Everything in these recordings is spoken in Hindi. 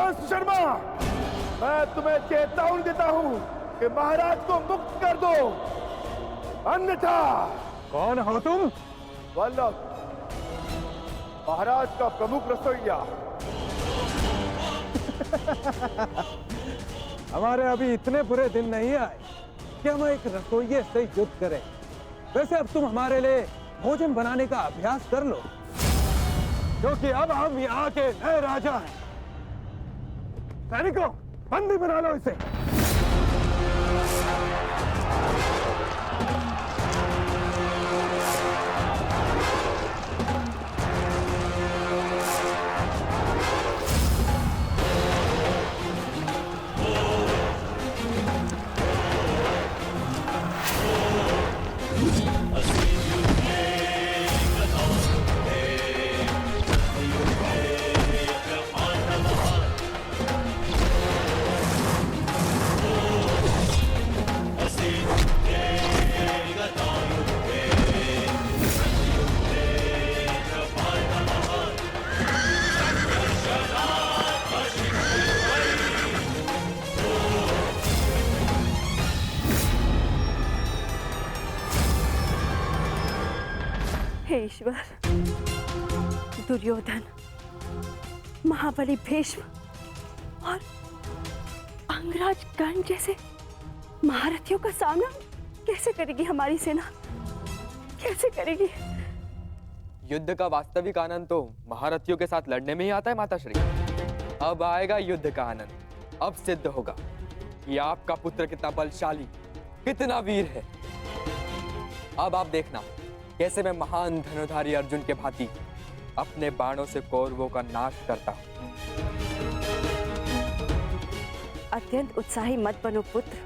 कंस शर्मा, मैं तुम्हें चेतावनी देता हूं कि महाराज को मुक्त कर दो, अन्यथा। कौन हो तुम? वल्लभ, महाराज का प्रमुख रसोइया। हमारे अभी इतने बुरे दिन नहीं आए कि हम एक रसोइये से युद्ध करें। वैसे अब तुम हमारे लिए भोजन बनाने का अभ्यास कर लो, क्योंकि अब हम यहाँ के नए राजा हैं। सैनिकों, बंदी बना लो इसे। हे ईश्वर, दुर्योधन, महाबली भीष्म और अंगराज कर्ण जैसे महारथियों का सामना कैसे करेगी हमारी सेना? कैसे करेगी? युद्ध का वास्तविक आनंद तो महारथियों के साथ लड़ने में ही आता है माताश्री। अब आएगा युद्ध का आनंद। अब सिद्ध होगा कि आपका पुत्र कितना बलशाली, कितना वीर है। अब आप देखना कैसे मैं महान धनुधारी अर्जुन के भांति अपने बाणों से कौरवों का नाश करता हूं। अत्यंत उत्साही मत बनो पुत्र।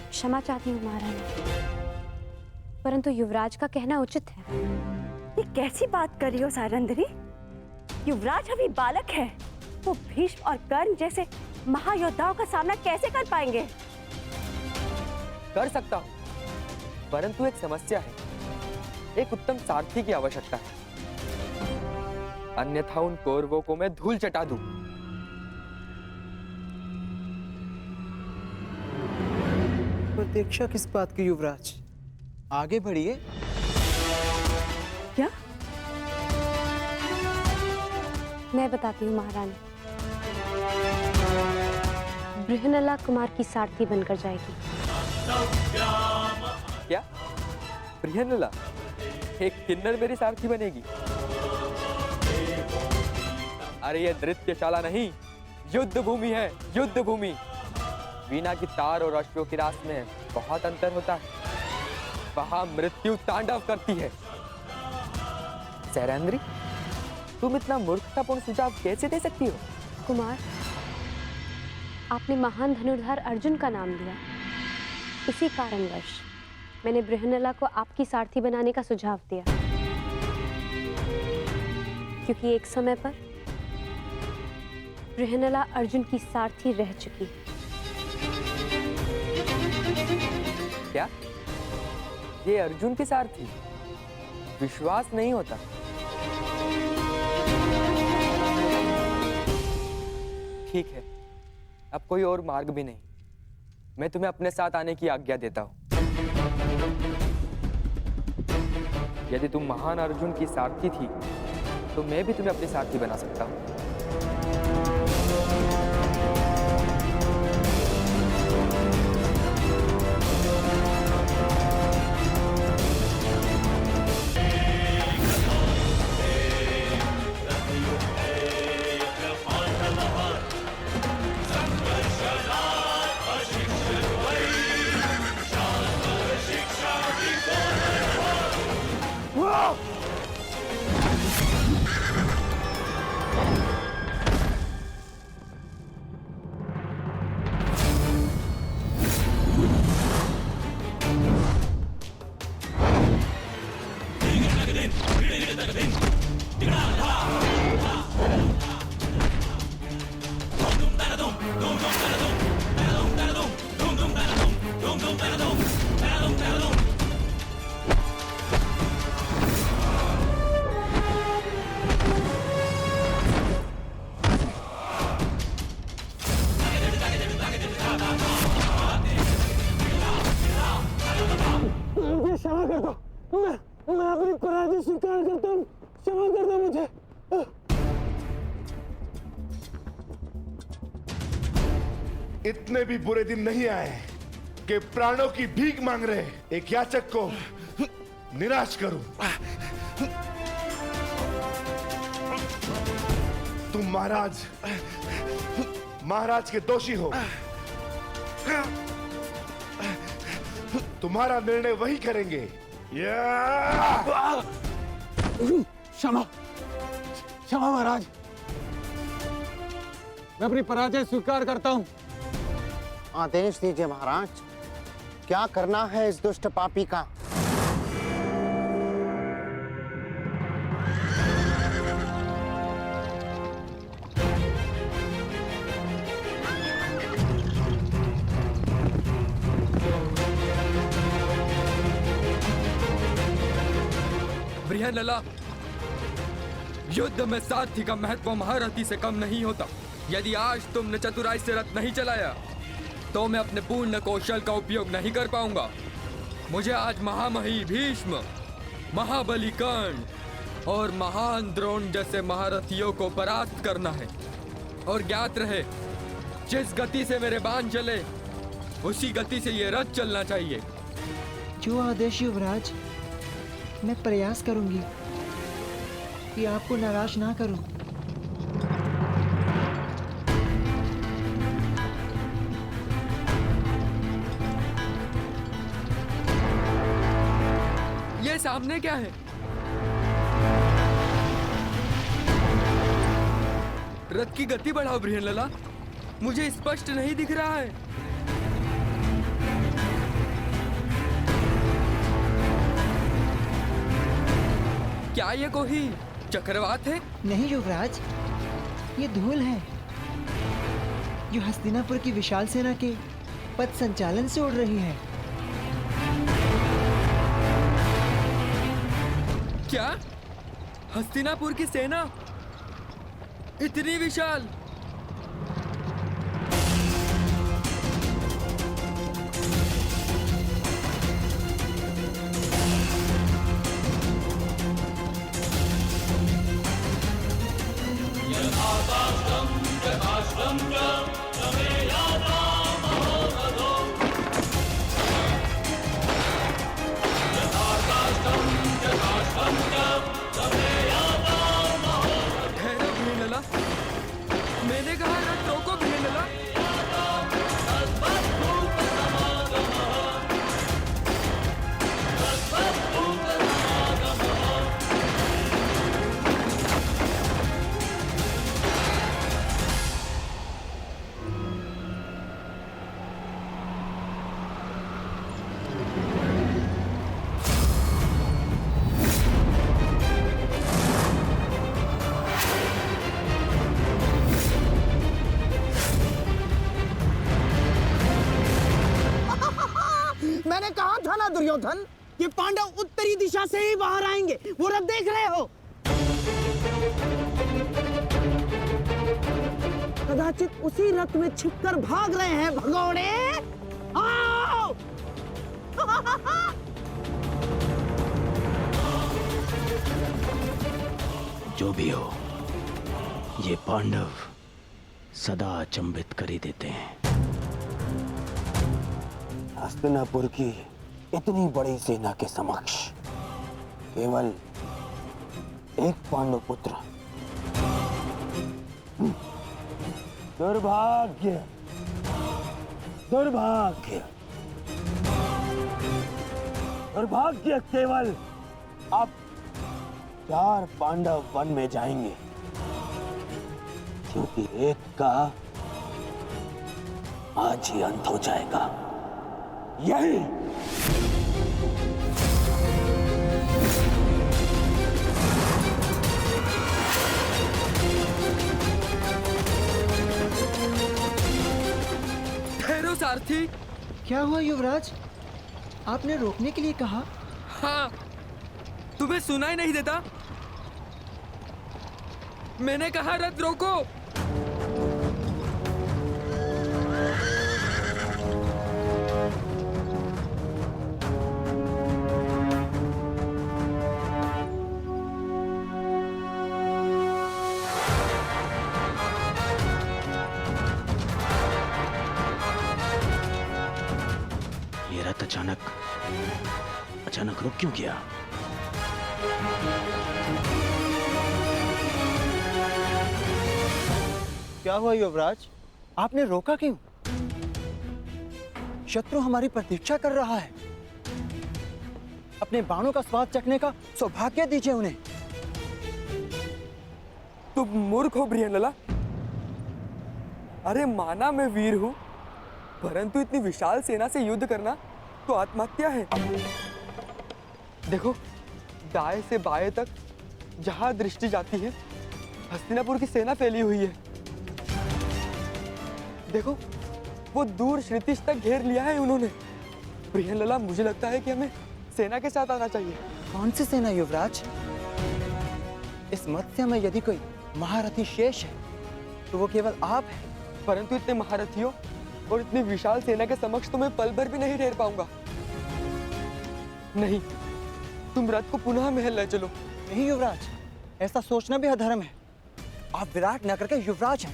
क्षमा चाहती हूँ महारानी, परंतु युवराज का कहना उचित है। ये कैसी बात कर रही हो सारंदरी? युवराज अभी बालक है, वो भीष्म और कर्ण जैसे महायोद्धाओं का सामना कैसे कर पाएंगे? कर सकता हूं, परंतु एक समस्या है। एक उत्तम सारथी की आवश्यकता है, अन्यथा उन कौरवों को मैं धूल चटा दूं। प्रतीक्षा किस बात की युवराज? आगे बढ़िए। क्या? मैं बताती हूँ महारानी। बृहनला कुमार की सारथी बनकर जाएगी। क्या? बृहनला एक किन्नर मेरी सारथी बनेगी? अरे ये नृत्यशाला नहीं, युद्ध भूमि है, युद्ध भूमि। वीणा की तार और अश्वों की रास में बहुत अंतर होता है। वहां मृत्यु तांडव करती है। सैरंद्री, तुम इतना मूर्खतापूर्ण सुझाव कैसे दे सकती हो? कुमार, आपने महान धनुर्धर अर्जुन का नाम लिया, इसी कारणवश मैंने बृहनला को आपकी सारथी बनाने का सुझाव दिया, क्योंकि एक समय पर बृहनला अर्जुन की सारथी रह चुकी है। क्या? ये अर्जुन की सारथी? विश्वास नहीं होता। ठीक है, अब कोई और मार्ग भी नहीं। मैं तुम्हें अपने साथ आने की आज्ञा देता हूं। यदि तुम महान अर्जुन की सारथी थी, तो मैं भी तुम्हें अपनी सारथी बना सकता हूं। मैं अपनी पराजय स्वीकार करता हूँ, क्षमा कर दो मुझे। इतने भी बुरे दिन नहीं आए कि प्राणों की भीख मांग रहे एक याचक को निराश करूं। तुम महाराज के दोषी हो। तुम्हारा निर्णय वही करेंगे। क्षमा क्षमा महाराज, मैं अपनी पराजय स्वीकार करता हूँ। आदेश दीजिए महाराज, क्या करना है इस दुष्ट पापी का? बृहन्नला, युद्ध में सारथी का महत्व महारथी से कम नहीं होता। यदि आज तुमने चतुराई से रथ नहीं चलाया तो मैं अपने पूर्ण कौशल का उपयोग नहीं कर पाऊंगा। मुझे आज महामही भीष्म, महाबली कर्ण और महान द्रोण जैसे महारथियों को परास्त करना है। और ज्ञात रहे, जिस गति से मेरे बाण चले उसी गति से ये रथ चलना चाहिए। जो आदेश युवराज, मैं प्रयास करूंगी कि आपको निराश ना करूं। ये सामने क्या है? रथ की गति बढ़ाओ बृहन्नला, मुझे स्पष्ट नहीं दिख रहा है। क्या ये कोई चक्रवात है? नहीं युवराज, ये धूल है जो हस्तिनापुर की विशाल सेना के पथ संचालन से उड़ रही है। क्या हस्तिनापुर की सेना इतनी विशाल? मैंने कहा रथ रोको बृहन्नला। मैंने कहा था ना दुर्योधन, ये पांडव उत्तरी दिशा से ही बाहर आएंगे। वो रथ देख रहे हो? कदाचित उसी रथ में छिपकर भाग रहे हैं भगोड़े। आओ! जो भी हो, ये पांडव सदा अचंभित कर ही देते हैं। हस्तिनापुर की इतनी बड़ी सेना के समक्ष केवल एक पांडव पुत्र। दुर्भाग्य, दुर्भाग्य, दुर्भाग्य। केवल अब 4 पांडव वन में जाएंगे, क्योंकि एक का आज ही अंत हो जाएगा। यही ठहरो सारथी। क्या हुआ युवराज? आपने रोकने के लिए कहा। हाँ, तुम्हें सुनाई नहीं देता? मैंने कहा रथ रोको। रुक क्यों गया? क्या हुआ युवराज? आपने रोका क्यों? शत्रु हमारी प्रतीक्षा कर रहा है। अपने बाणों का स्वाद चखने का सौभाग्य दीजिए उन्हें। तुम मूर्ख हो बृहन्नला। अरे माना मैं वीर हूं, परंतु इतनी विशाल सेना से युद्ध करना तो आत्महत्या है। देखो, दाएं से बाएं तक जहां दृष्टि जाती है हस्तिनापुर की सेना फैली हुई है। देखो, वो दूर क्षितिज तक घेर लिया है उन्होंने। बृहन्नला, मुझे लगता है कि हमें सेना के साथ आना चाहिए। कौन सी सेना युवराज? इस मत्स्य में यदि कोई महारथी शेष है तो वो केवल आप हैं। परंतु इतने महारथियों और इतनी विशाल सेना के समक्ष तो मैं पल भर भी नहीं ठहर पाऊंगा। नहीं, तुम रथ को पुनः महल ले चलो। नहीं युवराज, ऐसा सोचना भी अधर्म है। आप विराट नगर के युवराज हैं।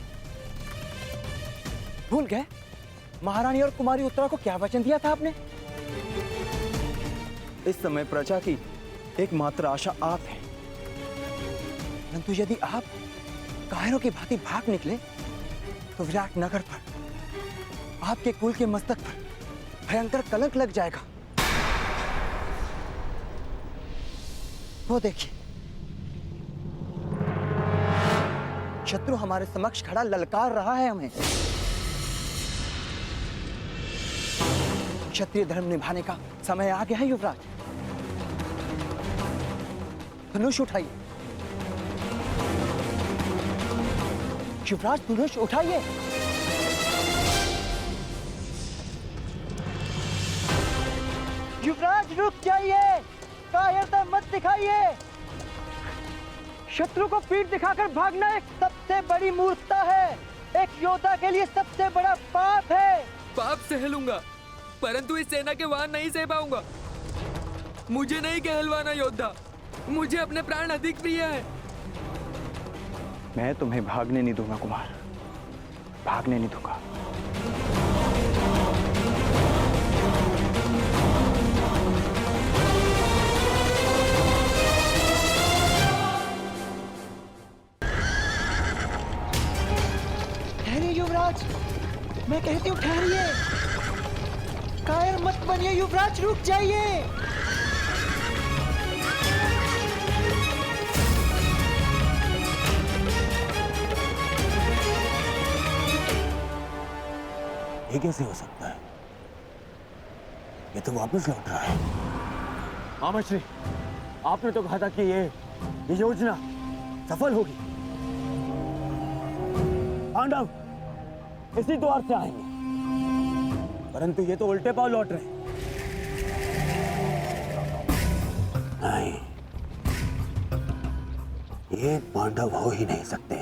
भूल गए महारानी और कुमारी उत्तरा को क्या वचन दिया था आपने? इस समय प्रजा की एकमात्र आशा आप हैं। परंतु यदि आप कायरों की भांति भाग निकले तो विराट नगर पर, आपके कुल के मस्तक पर भयंकर कलंक लग जाएगा। वो देखिए, शत्रु हमारे समक्ष खड़ा ललकार रहा है हमें। क्षत्रिय धर्म निभाने का समय आ गया है युवराज। धनुष उठाइए युवराज, धनुष उठाइए। युवराज रुक जाइए, कायरता मत दिखाइए। शत्रु को पीठ दिखाकर भागना एक सबसे बड़ी मूर्खता है। एक योद्धा के लिए सबसे बड़ा पाप है। पाप सह लूंगा, परंतु इस सेना के वाहन नहीं सह पाऊंगा। मुझे नहीं कहलवाना योद्धा, मुझे अपने प्राण अधिक प्रिय है। मैं तुम्हें भागने नहीं दूंगा कुमार, भागने नहीं दूंगा। ठहरिए युवराज, मैं कहती हूँ ठहरिए। कायर मत बनिए युवराज, रुक जाइए। ये कैसे हो सकता है? ये तो वापस लौट रहा है। आमश्री, आपने तो कहा था कि ये योजना सफल होगी। पांडव इसी द्वार से आएंगे, परंतु ये तो उल्टे पांव लौट रहे हैं। नहीं, ये पांडव हो ही नहीं सकते,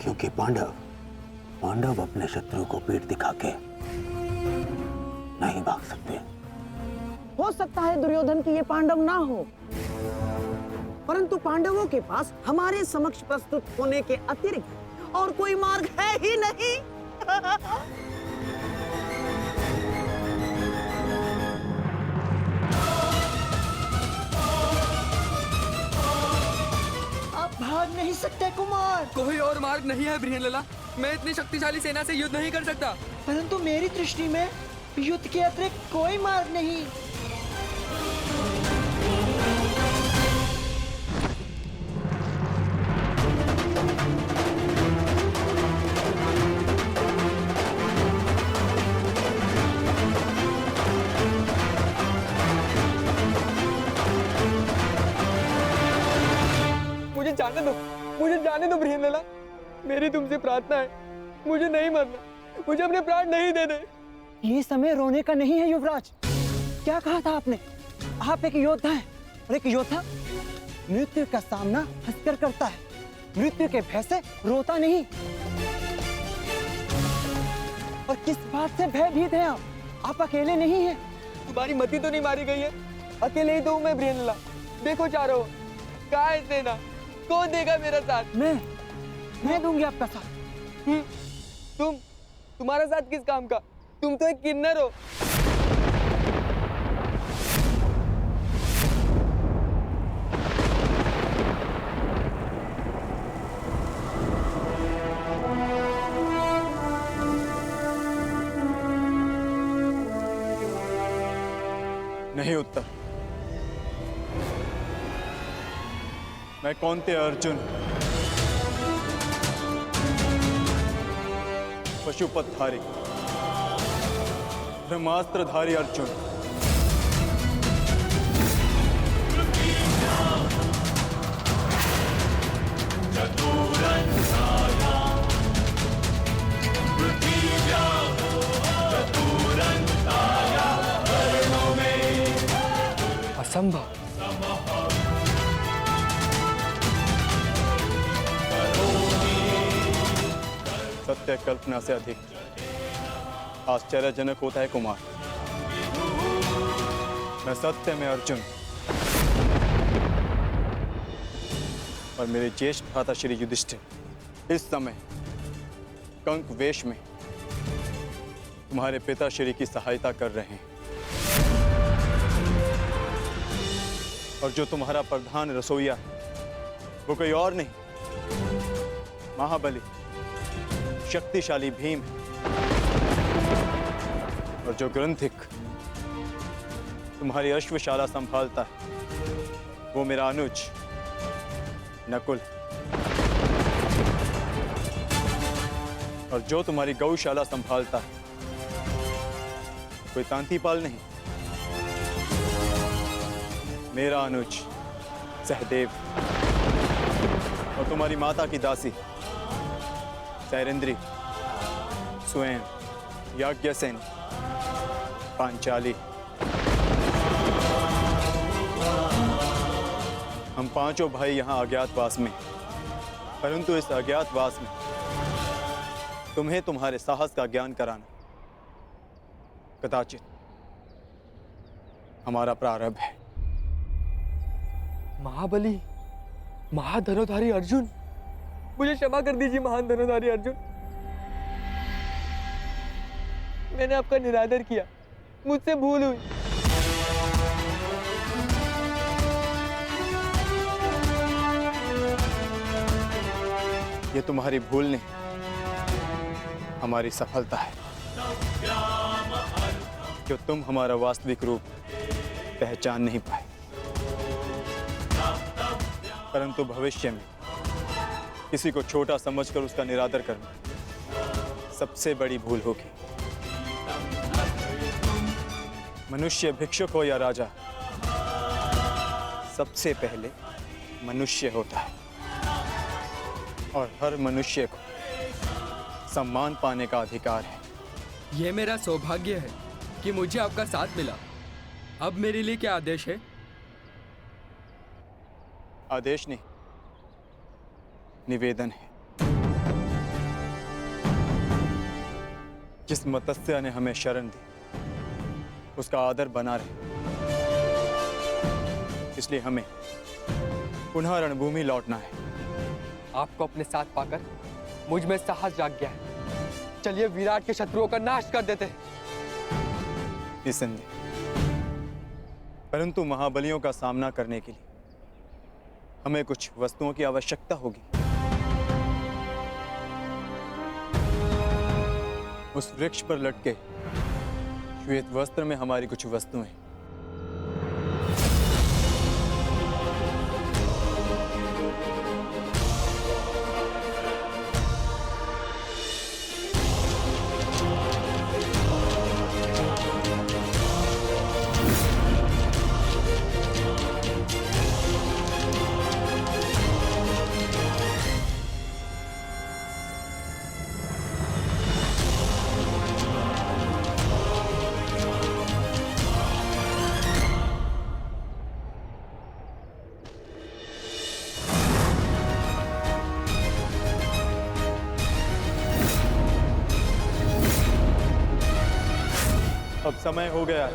क्योंकि पांडव अपने शत्रु को पीठ दिखा के नहीं भाग सकते। हो सकता है दुर्योधन की ये पांडव ना हो, परंतु पांडवों के पास हमारे समक्ष प्रस्तुत होने के अतिरिक्त और कोई मार्ग है ही नहीं। आप भाग नहीं सकते कुमार। कोई और मार्ग नहीं है बृहन्नला। मैं इतनी शक्तिशाली सेना से युद्ध नहीं कर सकता। परंतु मेरी दृष्टि में युद्ध के अतिरिक्त कोई मार्ग नहीं। मुझे जाने दो बृहन्नला। मेरी तुमसे प्रार्थना है, मुझे नहीं मरना, मुझे अपने प्राण नहीं देने। ये समय रोने का नहीं है युवराज। क्या कहा था आपने? आप एक योद्धा हैं, और एक योद्धा मृत्यु का सामना हंसकर करता है, मृत्यु के भय से रोता नहीं। और किस बात से भयभीत हैं आप अकेले नहीं हैं। तुम्हारी मति तो नहीं मारी गई है, अकेले ही तो हूं मैं बृहन्नला। देखो चारों ओर, कहाँ है सेना? कौन देगा मेरा साथ? मैं दूंगी आपका साथ। तुम्हारा साथ किस काम का? तुम तो एक किन्नर हो। नहीं उत्तर। मैं कौंते अर्जुन, पशुपतधारी, ब्रह्मास्त्रधारी अर्जुन, असंभव। सत्य कल्पना से अधिक आश्चर्यजनक होता है कुमार। मैं सत्य में अर्जुन और मेरे ज्येष्ठ भ्राता श्री युधिष्ठिर इस समय कंक वेश में तुम्हारे पिता श्री की सहायता कर रहे हैं। और जो तुम्हारा प्रधान रसोइया है वो कोई और नहीं, महाबली शक्तिशाली भीम है। और जो ग्रंथिक तुम्हारी अश्वशाला संभालता है वो मेरा अनुज नकुल। और जो तुम्हारी गौशाला संभालता है कोई तांतीपाल नहीं, मेरा अनुज सहदेव। और तुम्हारी माता की दासी सैरेंद्री स्वयं याज्ञसेन पांचाली। हम पांचों भाई यहाँ अज्ञातवास में, परंतु इस अज्ञातवास में तुम्हें तुम्हारे साहस का ज्ञान कराना कदाचित हमारा प्रारंभ है। महाबली, महाधनुधारी अर्जुन, मुझे क्षमा कर दीजिए महान धनुधारी अर्जुन। मैंने आपका निरादर किया, मुझसे भूल हुई। ये तुम्हारी भूल नहीं, हमारी सफलता है जो तुम हमारा वास्तविक रूप पहचान नहीं पाए। परंतु भविष्य में किसी को छोटा समझकर उसका निरादर करना सबसे बड़ी भूल होगी। मनुष्य भिक्षुक हो या राजा, सबसे पहले मनुष्य होता है और हर मनुष्य को सम्मान पाने का अधिकार है। यह मेरा सौभाग्य है कि मुझे आपका साथ मिला। अब मेरे लिए क्या आदेश है? आदेश नहीं, निवेदन है। जिस मत्स्य ने हमें शरण दी उसका आदर बना रहे, इसलिए हमें पुनः रणभूमि लौटना है। आपको अपने साथ पाकर मुझ में साहस जाग गया है। चलिए विराट के शत्रुओं का नाश कर देते हैं। निसंदेह, परंतु महाबलियों का सामना करने के लिए हमें कुछ वस्तुओं की आवश्यकता होगी। उस वृक्ष पर लटके श्वेत वस्त्र में हमारी कुछ वस्तुएं। अब समय हो गया है,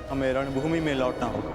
हमें रणभूमि में लौटना होगा।